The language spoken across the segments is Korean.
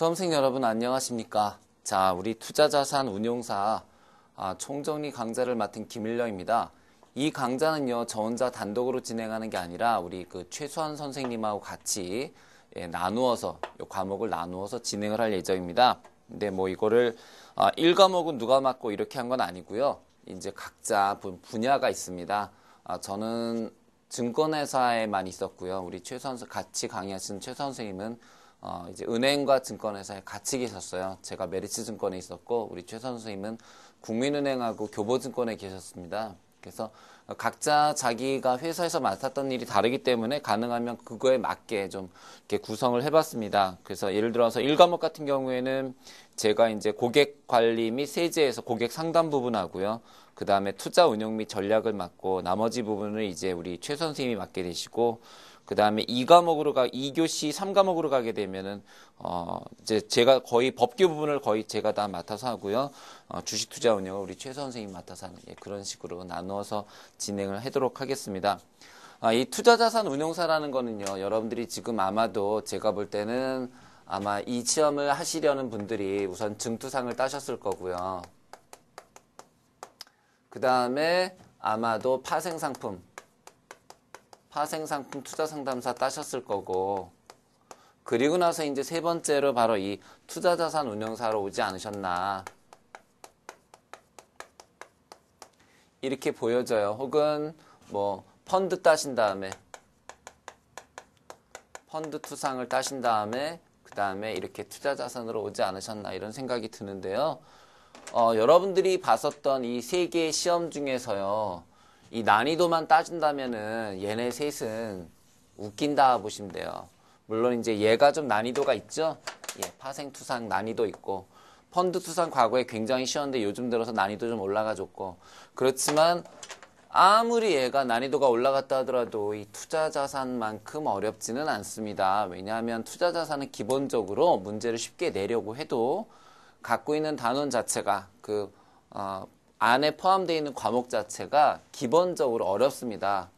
수험생 여러분 안녕하십니까? 자, 우리 투자자산 운용사 총정리 강좌를 맡은 김일령입니다. 이 강좌는요, 저 혼자 단독으로 진행하는 게 아니라 우리 그 최수환 선생님하고 같이 나누어서 이 과목을 나누어서 진행을 할 예정입니다. 근데 뭐 이거를 1과목은 누가 맡고 이렇게 한 건 아니고요. 이제 각자 분야가 있습니다. 저는 증권회사에만 있었고요. 우리 같이 강의하신 최 선생님은 이제 은행과 증권회사에 같이 계셨어요. 제가 메리츠증권에 있었고 우리 최 선생님은 국민은행하고 교보증권에 계셨습니다. 그래서 각자 자기가 회사에서 맡았던 일이 다르기 때문에 가능하면 그거에 맞게 좀 이렇게 구성을 해봤습니다. 그래서 예를 들어서 1과목 같은 경우에는 제가 이제 고객 관리 및 세제에서 고객 상담 부분 하고요. 그 다음에 투자 운용 및 전략을 맡고 나머지 부분을 이제 우리 최 선생님이 맡게 되시고 그 다음에 2교시 3과목으로 가게 되면은, 이제 제가 거의 법규 부분을 거의 제가 다 맡아서 하고요. 주식 투자 운영을 우리 최 선생님이 맡아서 하는, 그런 식으로 나누어서 진행을 하도록 하겠습니다. 이 투자자산 운용사라는 거는요, 여러분들이 지금 아마도 제가 볼 때는 아마 이 시험을 하시려는 분들이 우선 증투상을 따셨을 거고요. 그 다음에 아마도 파생상품 투자상담사 따셨을 거고, 그리고 나서 이제 세 번째로 바로 이 투자자산 운용사로 오지 않으셨나 이렇게 보여져요. 혹은 뭐 펀드 따신 다음에 펀드 투상을 따신 다음에 그 다음에 이렇게 투자자산으로 오지 않으셨나 이런 생각이 드는데요. 여러분들이 봤었던 이 세 개의 시험 중에서요, 이 난이도만 따진다면은 얘네 셋은 웃긴다 보시면 돼요. 물론 이제 얘가 좀 난이도가 있죠. 파생투상 난이도 있고, 펀드투상 과거에 굉장히 쉬웠는데 요즘 들어서 난이도 좀 올라가줬고, 그렇지만 아무리 얘가 난이도가 올라갔다 하더라도 이 투자자산만큼 어렵지는 않습니다. 왜냐하면 투자자산은 기본적으로 문제를 쉽게 내려고 해도 갖고 있는 단원 자체가 안에 포함되어 있는 과목 자체가 기본적으로 어렵습니다.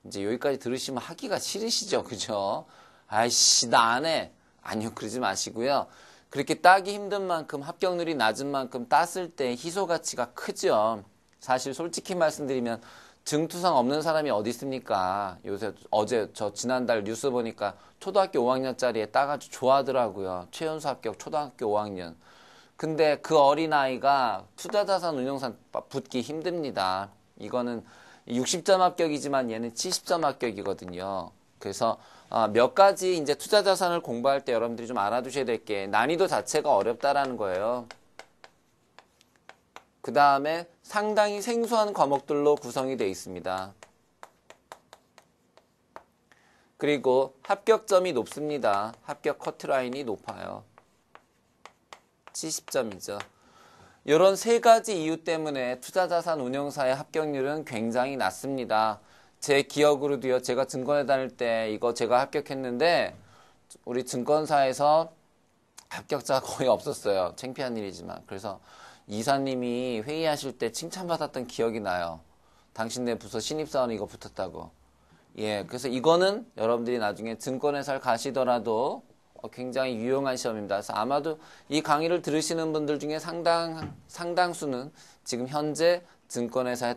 이제 여기까지 들으시면 하기가 싫으시죠? 그죠? 아이씨, 나 안 해. 아니요, 그러지 마시고요. 그렇게 따기 힘든 만큼, 합격률이 낮은 만큼 땄을 때 희소 가치가 크죠. 사실 솔직히 말씀드리면 증투상 없는 사람이 어디 있습니까? 어제 저 지난달 뉴스 보니까 초등학교 5학년짜리에 따가지고 좋아하더라고요. 최연소 합격 초등학교 5학년. 근데 그 어린아이가 투자자산 운용사 붙기 힘듭니다. 이거는 60점 합격이지만 얘는 70점 합격이거든요. 그래서 몇 가지 이제 투자자산을 공부할 때 여러분들이 좀 알아두셔야 될 게, 난이도 자체가 어렵다라는 거예요. 그 다음에 상당히 생소한 과목들로 구성이 되어 있습니다. 그리고 합격점이 높습니다. 합격 커트라인이 높아요. 70점이죠. 이런 세 가지 이유 때문에 투자자산 운용사의 합격률은 굉장히 낮습니다. 제 기억으로도요, 제가 증권에 다닐 때 이거 제가 합격했는데 우리 증권사에서 합격자가 거의 없었어요. 창피한 일이지만. 그래서 이사님이 회의하실 때 칭찬받았던 기억이 나요. 당신네 부서 신입사원 이거 붙었다고. 그래서 이거는 여러분들이 나중에 증권회사를 가시더라도 굉장히 유용한 시험입니다. 그래서 아마도 이 강의를 들으시는 분들 중에 상당수는 지금 현재 증권회사에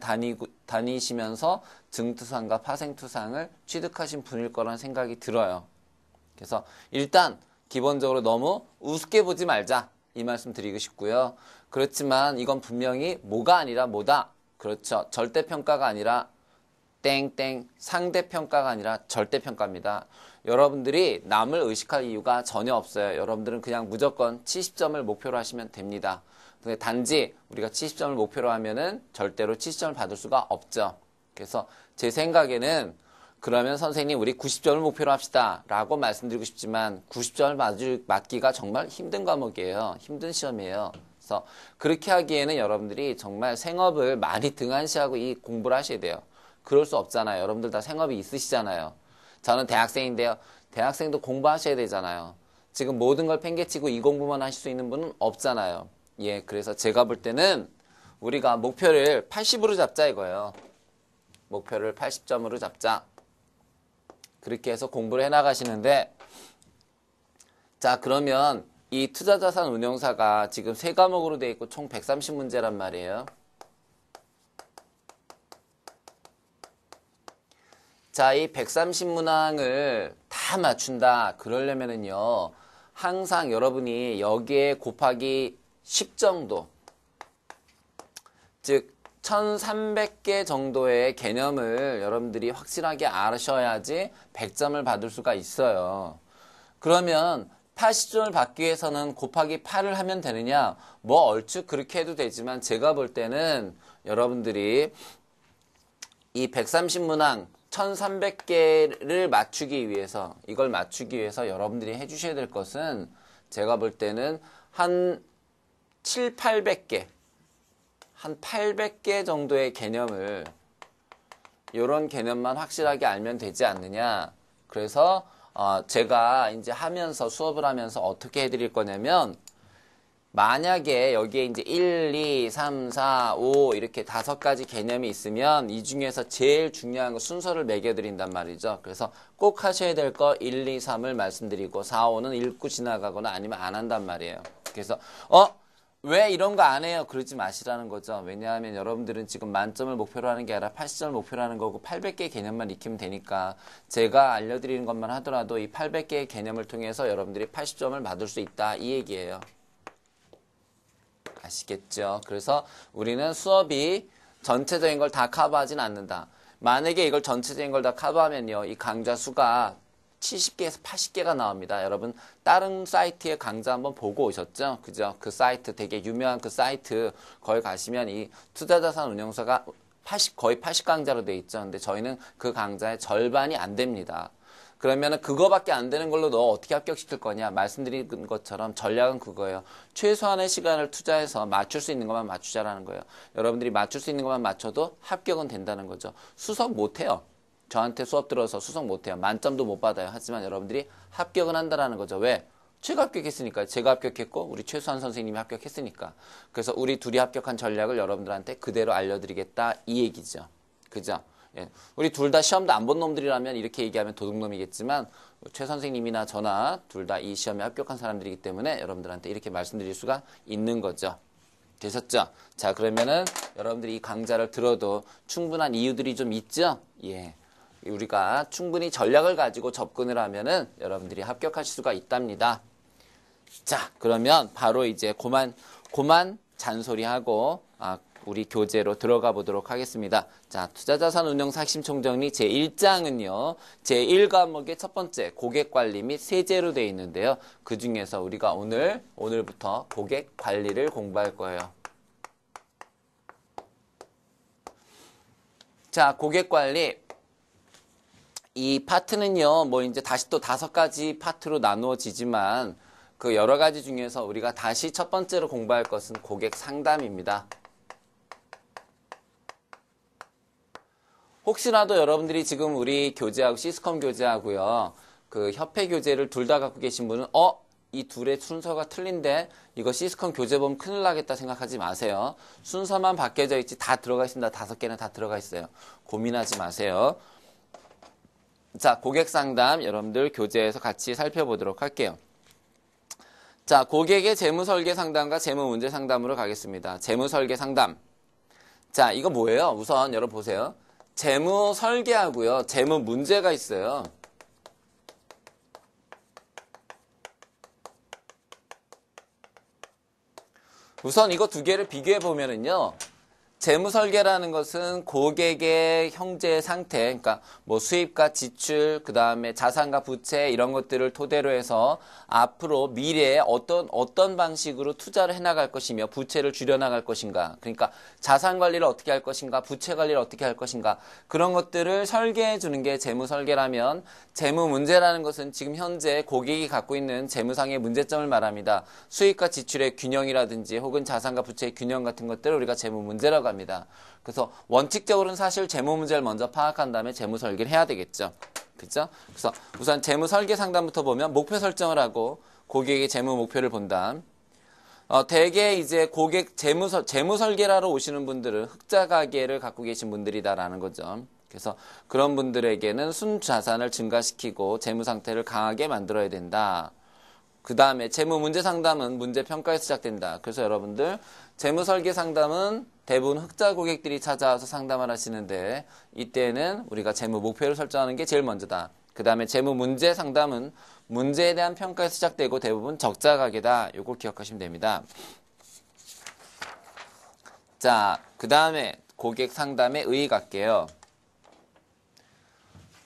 다니시면서 증투상과 파생투상을 취득하신 분일 거라는 생각이 들어요. 그래서 일단 기본적으로 너무 우습게 보지 말자, 이 말씀 드리고 싶고요. 그렇지만 이건 분명히 뭐가 아니라 뭐다. 그렇죠. 절대평가가 아니라 땡땡, 상대평가가 아니라 절대평가입니다. 여러분들이 남을 의식할 이유가 전혀 없어요. 여러분들은 그냥 무조건 70점을 목표로 하시면 됩니다. 근데 단지 우리가 70점을 목표로 하면은 절대로 70점을 받을 수가 없죠. 그래서 제 생각에는 그러면 선생님 우리 90점을 목표로 합시다 라고 말씀드리고 싶지만 90점을 맞기가 정말 힘든 과목이에요. 힘든 시험이에요. 그래서 그렇게 하기에는 여러분들이 정말 생업을 많이 등한시하고 이 공부를 하셔야 돼요. 그럴 수 없잖아요. 여러분들 다 생업이 있으시잖아요. 저는 대학생인데요. 대학생도 공부하셔야 되잖아요. 지금 모든 걸 팽개치고 이 공부만 하실 수 있는 분은 없잖아요. 그래서 제가 볼 때는 우리가 목표를 80으로 잡자 이거예요. 목표를 80점으로 잡자. 그렇게 해서 공부를 해나가시는데, 자, 그러면 이 투자자산 운용사가 지금 세 과목으로 되어 있고 총 130문제란 말이에요. 자, 이 130문항을 다 맞춘다. 그러려면은요, 항상 여러분이 여기에 곱하기 10 정도, 즉 1300개 정도의 개념을 여러분들이 확실하게 아셔야지 100점을 받을 수가 있어요. 그러면 80점을 받기 위해서는 곱하기 8을 하면 되느냐? 뭐 얼추 그렇게 해도 되지만 제가 볼 때는 여러분들이 이 130문항 1300개를 맞추기 위해서, 이걸 맞추기 위해서 여러분들이 해주셔야 될 것은 제가 볼 때는 한 7, 800개, 한 800개 정도의 개념을, 이런 개념만 확실하게 알면 되지 않느냐. 그래서 제가 이제 하면서, 수업을 하면서 어떻게 해드릴 거냐면, 만약에 여기에 이제 1, 2, 3, 4, 5 이렇게 5가지 개념이 있으면 이 중에서 제일 중요한 거 순서를 매겨드린단 말이죠. 그래서 꼭 하셔야 될 거 1, 2, 3을 말씀드리고 4, 5는 읽고 지나가거나 아니면 안 한단 말이에요. 그래서 왜 이런 거 안 해요? 그러지 마시라는 거죠. 왜냐하면 여러분들은 지금 만점을 목표로 하는 게 아니라 80점을 목표로 하는 거고 800개의 개념만 익히면 되니까 제가 알려드리는 것만 하더라도 이 800개의 개념을 통해서 여러분들이 80점을 받을 수 있다. 이 얘기예요. 아시겠죠? 그래서 우리는 수업이 전체적인 걸 다 커버하진 않는다. 만약에 이걸 전체적인 걸 다 커버하면요, 이 강좌 수가 70개에서 80개가 나옵니다. 여러분 다른 사이트의 강좌 한번 보고 오셨죠? 그죠? 그 사이트 되게 유명한 그 사이트 거기 가시면 이 투자자산 운용사가 거의 80강좌로 돼 있죠. 근데 저희는 그 강좌의 절반이 안 됩니다. 그러면은 그거밖에 안 되는 걸로 너 어떻게 합격시킬 거냐? 말씀드린 것처럼 전략은 그거예요. 최소한의 시간을 투자해서 맞출 수 있는 것만 맞추자라는 거예요. 여러분들이 맞출 수 있는 것만 맞춰도 합격은 된다는 거죠. 수석 못해요. 저한테 수업 들어서 수석 못해요. 만점도 못 받아요. 하지만 여러분들이 합격은 한다라는 거죠. 왜? 제가 합격했으니까. 제가 합격했고 우리 최수환 선생님이 합격했으니까. 그래서 우리 둘이 합격한 전략을 여러분들한테 그대로 알려드리겠다 이 얘기죠. 그죠? 예. 우리 둘 다 시험도 안 본 놈들이라면 이렇게 얘기하면 도둑놈이겠지만 최 선생님이나 저나 둘 다 이 시험에 합격한 사람들이기 때문에 여러분들한테 이렇게 말씀드릴 수가 있는 거죠. 되셨죠? 자, 그러면은 여러분들이 이 강좌를 들어도 충분한 이유들이 좀 있죠? 예. 우리가 충분히 전략을 가지고 접근을 하면은 여러분들이 합격하실 수가 있답니다. 자, 그러면 바로 이제 고만 잔소리하고 우리 교재로 들어가 보도록 하겠습니다. 자, 투자자산 운용사 핵심 총정리 제1장은요. 제1과목의 첫 번째 고객관리 및 세제로 되어 있는데요. 그 중에서 우리가 오늘부터 고객관리를 공부할 거예요. 자, 고객관리. 이 파트는요. 뭐 이제 다시 또 5가지 파트로 나누어지지만 그 여러 가지 중에서 우리가 다시 첫 번째로 공부할 것은 고객 상담입니다. 혹시라도 여러분들이 지금 우리 교재하고 시스컴 교재하고요. 그 협회 교재를 둘 다 갖고 계신 분은 이 둘의 순서가 틀린데 이거 시스컴 교재 보면 큰일 나겠다 생각하지 마세요. 순서만 바뀌어져 있지 다 들어가 있습니다. 5개는 다 들어가 있어요. 고민하지 마세요. 자, 고객 상담 여러분들 교재에서 같이 살펴보도록 할게요. 자, 고객의 재무 설계 상담과 재무 문제 상담으로 가겠습니다. 재무 설계 상담. 자, 이거 뭐예요? 우선 여러분 보세요. 재무 설계하고요. 재무 문제가 있어요. 우선 이거 두 개를 비교해 보면은요. 재무 설계라는 것은 고객의 형제 상태, 그러니까 뭐 수입과 지출, 그 다음에 자산과 부채 이런 것들을 토대로 해서 앞으로 미래에 어떤 방식으로 투자를 해나갈 것이며 부채를 줄여나갈 것인가, 그러니까 자산 관리를 어떻게 할 것인가, 부채 관리를 어떻게 할 것인가 그런 것들을 설계해 주는 게 재무 설계라면 재무 문제라는 것은 지금 현재 고객이 갖고 있는 재무상의 문제점을 말합니다. 수입과 지출의 균형이라든지 혹은 자산과 부채의 균형 같은 것들을 우리가 재무 문제라고 합니다. 그래서 원칙적으로는 사실 재무 문제를 먼저 파악한 다음에 재무 설계를 해야 되겠죠. 그렇죠? 그래서 우선 재무 설계 상담부터 보면 목표 설정을 하고 고객의 재무 목표를 본다. 대개 이제 고객 재무 설계를 하러 오시는 분들은 흑자 가계를 갖고 계신 분들이다라는 거죠. 그래서 그런 분들에게는 순자산을 증가시키고 재무 상태를 강하게 만들어야 된다. 그 다음에 재무 문제 상담은 문제 평가에서 시작된다. 그래서 여러분들 재무 설계 상담은 대부분 흑자 고객들이 찾아와서 상담을 하시는데 이때는 우리가 재무 목표를 설정하는 게 제일 먼저다. 그 다음에 재무 문제 상담은 문제에 대한 평가에서 시작되고 대부분 적자 가계다. 요거 기억하시면 됩니다. 자, 그 다음에 고객 상담의 의의 갈게요.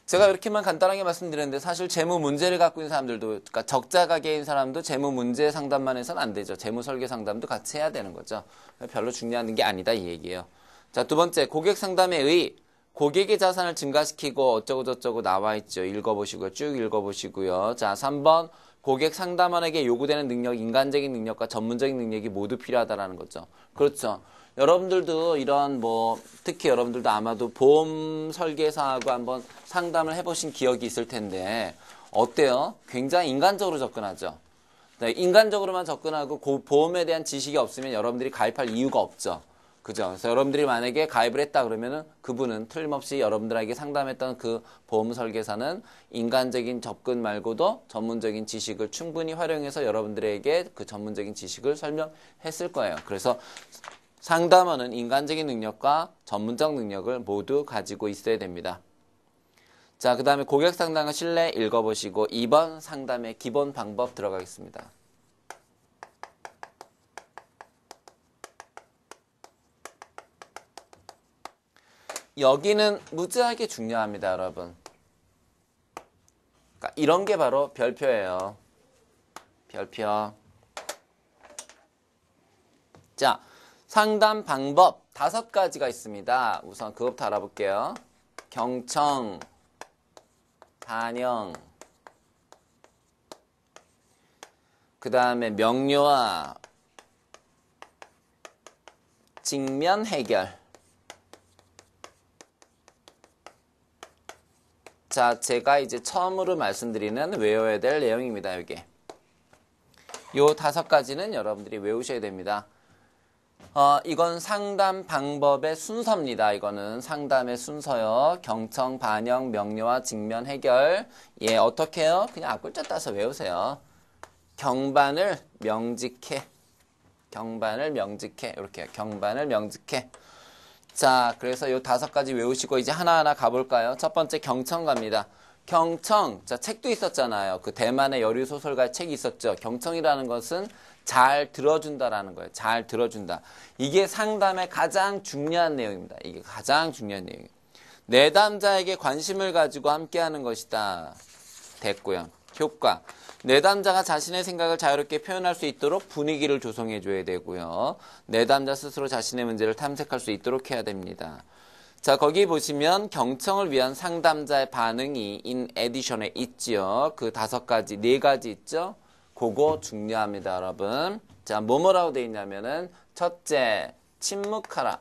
제가 이렇게만 간단하게 말씀드렸는데 사실 재무 문제를 갖고 있는 사람들도, 그러니까 적자 가계인 사람도 재무 문제 상담만 해서는 안 되죠. 재무 설계 상담도 같이 해야 되는 거죠. 별로 중요한 게 아니다 이 얘기예요. 자, 두 번째 고객 상담의 의의. 고객의 자산을 증가시키고 어쩌고 저쩌고 나와 있죠. 읽어보시고요. 쭉 읽어보시고요. 자, 3번 고객 상담원에게 요구되는 능력, 인간적인 능력과 전문적인 능력이 모두 필요하다라는 거죠. 그렇죠. 여러분들도 이런 특히 여러분들도 아마도 보험 설계사하고 한번 상담을 해보신 기억이 있을 텐데 어때요? 굉장히 인간적으로 접근하죠. 네, 인간적으로만 접근하고 보험에 대한 지식이 없으면 여러분들이 가입할 이유가 없죠. 그죠? 그래서 여러분들이 만약에 가입을 했다 그러면은 그분은 틀림없이 여러분들에게 상담했던 그 보험 설계사는 인간적인 접근 말고도 전문적인 지식을 충분히 활용해서 여러분들에게 그 전문적인 지식을 설명했을 거예요. 그래서 상담원은 인간적인 능력과 전문적 능력을 모두 가지고 있어야 됩니다. 자, 그 다음에 고객 상담과 신뢰 읽어보시고 2번 상담의 기본 방법 들어가겠습니다. 여기는 무지하게 중요합니다, 여러분. 그러니까 이런 게 바로 별표예요. 별표. 자, 상담 방법 5가지가 있습니다. 우선 그것부터 알아볼게요. 경청, 반영, 그 다음에 명료화, 직면 해결. 자, 제가 이제 처음으로 말씀드리는 외워야 될 내용입니다. 이게. 요 5가지는 여러분들이 외우셔야 됩니다. 이건 상담 방법의 순서입니다. 이거는 상담의 순서요. 경청, 반영, 명료화, 직면, 해결. 예, 어떻게 해요? 그냥 앞글자 따서 외우세요. 경반을 명직해. 경반을 명직해. 이렇게 경반을 명직해. 자, 그래서 요 5가지 외우시고 이제 하나하나 가볼까요? 첫 번째 경청 갑니다. 경청. 자, 책도 있었잖아요. 그 대만의 여류소설가 책이 있었죠. 경청이라는 것은 잘 들어준다라는 거예요. 잘 들어준다. 이게 상담의 가장 중요한 내용입니다. 이게 가장 중요한 내용이에요. 내담자에게 관심을 가지고 함께하는 것이다. 됐고요. 효과. 내담자가 자신의 생각을 자유롭게 표현할 수 있도록 분위기를 조성해 줘야 되고요. 내담자 스스로 자신의 문제를 탐색할 수 있도록 해야 됩니다. 자, 거기 보시면 경청을 위한 상담자의 반응이 in addition에 있지요. 그 5가지, 4가지 있죠. 그거 중요합니다, 여러분. 자, 뭐라고 되어 있냐면은 첫째, 침묵하라.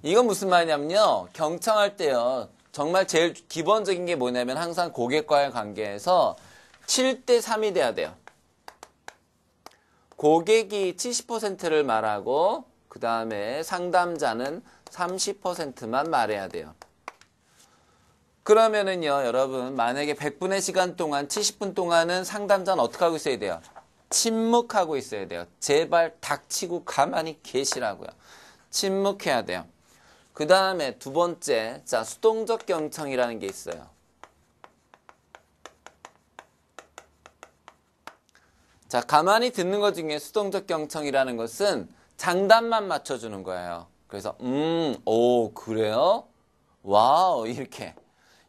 이건 무슨 말이냐면요. 경청할 때요. 정말 제일 기본적인 게 뭐냐면 항상 고객과의 관계에서 7대3이 돼야 돼요. 고객이 70%를 말하고 그 다음에 상담자는 30%만 말해야 돼요. 그러면은요, 여러분, 만약에 100분의 시간 동안 70분 동안은 상담자는 어떻게 하고 있어야 돼요? 침묵하고 있어야 돼요. 제발 닥치고 가만히 계시라고요. 침묵해야 돼요. 그 다음에 두 번째, 자, 수동적 경청이라는 게 있어요. 자, 가만히 듣는 것 중에 수동적 경청이라는 것은 장단만 맞춰주는 거예요. 그래서, 오, 그래요? 와우, 이렇게.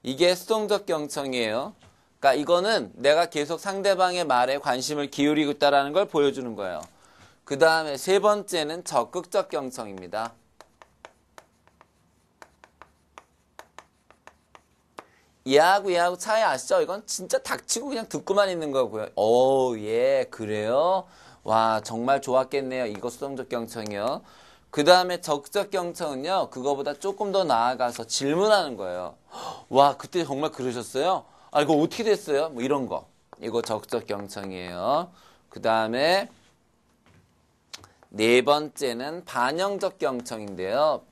이게 수동적 경청이에요. 그러니까 이거는 내가 계속 상대방의 말에 관심을 기울이고 있다는 걸 보여주는 거예요. 그 다음에 세 번째는 적극적 경청입니다. 얘하고 차이 아시죠? 이건 진짜 닥치고 그냥 듣고만 있는 거고요. 오, 예, 그래요? 와, 정말 좋았겠네요. 이거 수동적 경청이요. 그 다음에 적극적 경청은요, 그거보다 조금 더 나아가서 질문하는 거예요. 와, 그때 정말 그러셨어요? 아, 이거 어떻게 됐어요? 뭐 이런 거. 이거 적극적 경청이에요. 그 다음에 네 번째는 반영적 경청인데요.